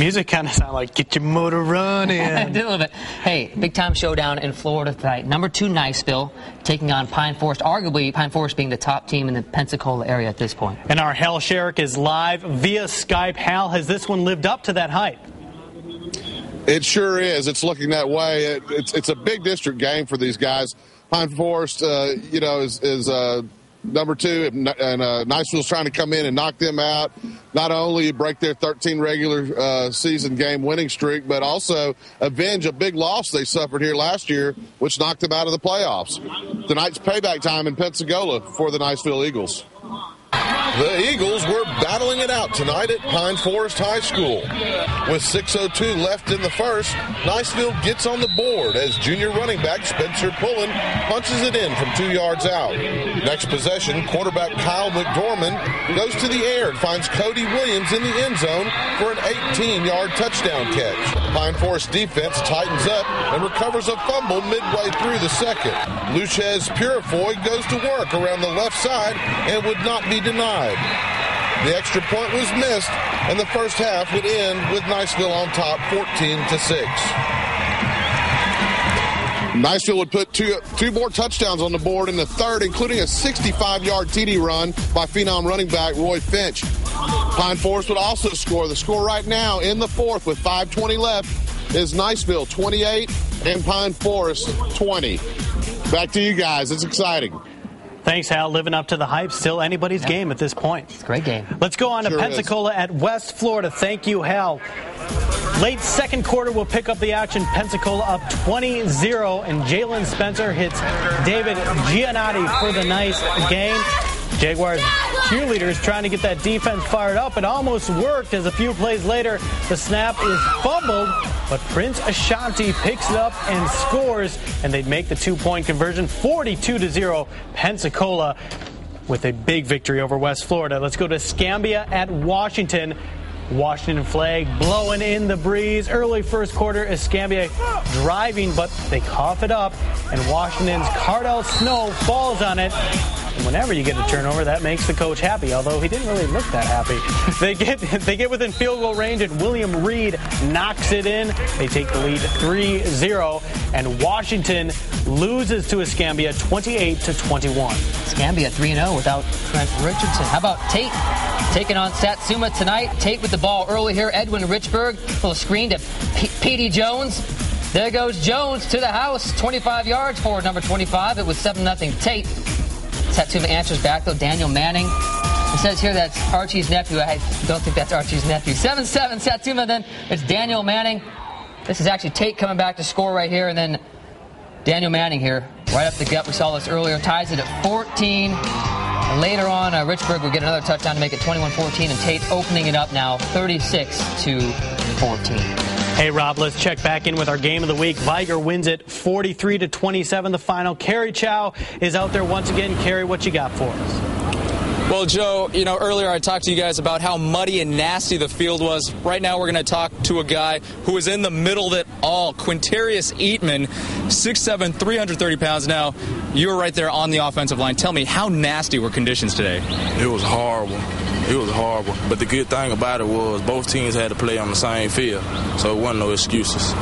music kind of sounded like "Get Your Motor Running." I did a little bit. Hey, big time showdown in Florida tonight. Number 2 Niceville taking on Pine Forest. Arguably, Pine Forest being the top team in the Pensacola area at this point. And our Hal Sherrick is live via Skype. Hal, has this one lived up to that hype? It sure is. It's looking that way. It's a big district game for these guys. Pine Forest, is number 2, and Niceville's trying to come in and knock them out. Not only break their 13 regular season game winning streak, but also avenge a big loss they suffered here last year, which knocked them out of the playoffs. Tonight's payback time in Pensacola for the Niceville Eagles. The Eagles were battling it out tonight at Pine Forest High School. With 6:02 left in the first, Niceville gets on the board as junior running back Spencer Pullen punches it in from 2 yards out. Next possession, quarterback Kyle McDormand goes to the air and finds Cody Williams in the end zone for an 18-yard touchdown catch. Pine Forest defense tightens up and recovers a fumble midway through the second. Luchez Purifoy goes to work around the left side and would not be denied. The extra point was missed, and the first half would end with Niceville on top 14-6. Niceville would put two more touchdowns on the board in the third, including a 65-yard TD run by phenom running back Roy Finch. Pine Forest would also score. The score right now in the fourth with 5:20 left is Niceville 28 and Pine Forest 20. Back to you guys. It's exciting. Thanks, Hal. Living up to the hype. Still anybody's game at this point. It's a great game. Let's go on to Pensacola at West Florida. Thank you, Hal. Late second quarter, we'll pick up the action. Pensacola up 20-0, and Jalen Spencer hits David Giannotti for the nice gain. Jaguars cheerleaders trying to get that defense fired up. It almost worked as a few plays later, the snap is fumbled, but Prince Ashanti picks it up and scores, and they'd make the 2-point conversion. 42-0, Pensacola with a big victory over West Florida. Let's go to Escambia at Washington. Washington flag blowing in the breeze. Early first quarter, Escambia driving, but they cough it up, and Washington's Cardell Snow falls on it. And whenever you get a turnover, that makes the coach happy, although he didn't really look that happy. They get within field goal range, and William Reed knocks it in. They take the lead 3-0, and Washington loses to Escambia 28-21. Escambia 3-0 without Trent Richardson. How about Tate taking on Satsuma tonight? Tate with the ball early here. Edwin Richburg, little screen to Petey Jones. There goes Jones to the house. 25 yards for number 25. It was 7-0 Tate. Satsuma answers back, though. Daniel Manning. It says here that's Archie's nephew. I don't think that's Archie's nephew. 7-7 Satsuma, then it's Daniel Manning. This is actually Tate coming back to score right here, and then Daniel Manning here, right up the gut. We saw this earlier. Ties it at 14. And later on, Richburg will get another touchdown to make it 21-14, and Tate opening it up now 36-14. Hey, Rob, let's check back in with our game of the week. Viger wins it 43-27, the final. Kerry Chow is out there once again. Kerry, what you got for us? Well, Joe, earlier I talked to you guys about how muddy and nasty the field was. Right now we're going to talk to a guy who is in the middle of it all. Quintarius Eatman, 6'7", 330 pounds. Now, you were right there on the offensive line. Tell me, how nasty were conditions today? It was horrible. It was horrible. But the good thing about it was both teams had to play on the same field, so it wasn't no excuses.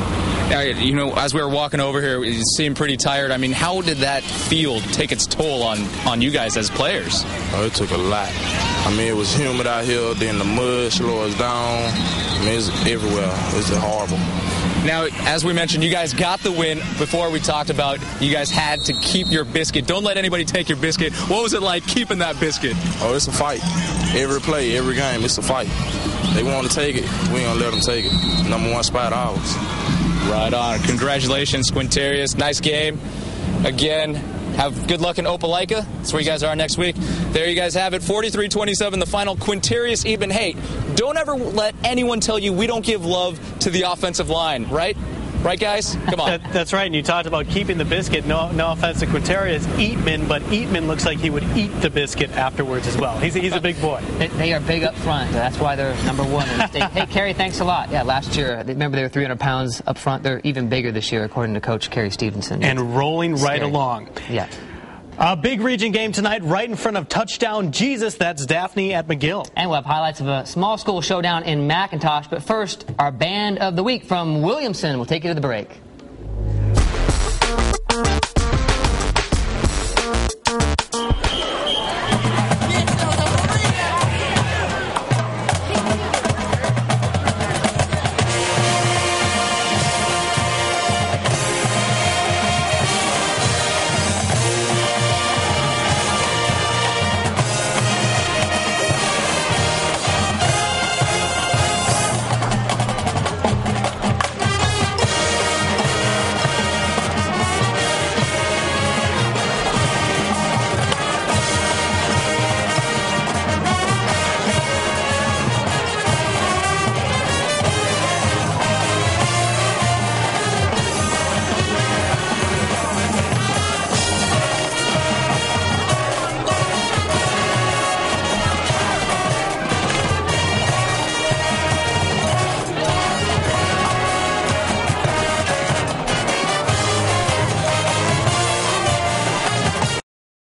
As we were walking over here, you seemed pretty tired. I mean, how did that field take its toll on you guys as players? Oh, it took a lot. I mean, it was humid out here, then the mud slowed us down. I mean, it's everywhere. It's horrible. Now, as we mentioned, you guys got the win. Before we talked about you guys had to keep your biscuit. Don't let anybody take your biscuit. What was it like keeping that biscuit? Oh, it's a fight. Every play, every game, it's a fight. They want to take it. We ain't gonna let them take it. Number one spot ours. Right on. Congratulations, Quintarius. Nice game. Again, have good luck in Opelika. That's where you guys are next week. There you guys have it. 43-27, the final. Quintarius Eatman. Hey, don't ever let anyone tell you we don't give love to the offensive line, right? Right, guys? Come on. That's right. And you talked about keeping the biscuit. No offense to Quintarius Eatman, but Eatman looks like he would eat the biscuit afterwards as well. He's a big boy. They are big up front. That's why they're number one in the state. Hey, Kerry, thanks a lot. Yeah, last year, remember they were 300 pounds up front. They're even bigger this year, according to Coach Kerry Stevenson. And rolling right along. Yeah. A big region game tonight right in front of Touchdown Jesus. That's Daphne at McGill. And we'll have highlights of a small school showdown in McIntosh. But first, our band of the week from Williamson. We'll take you to the break.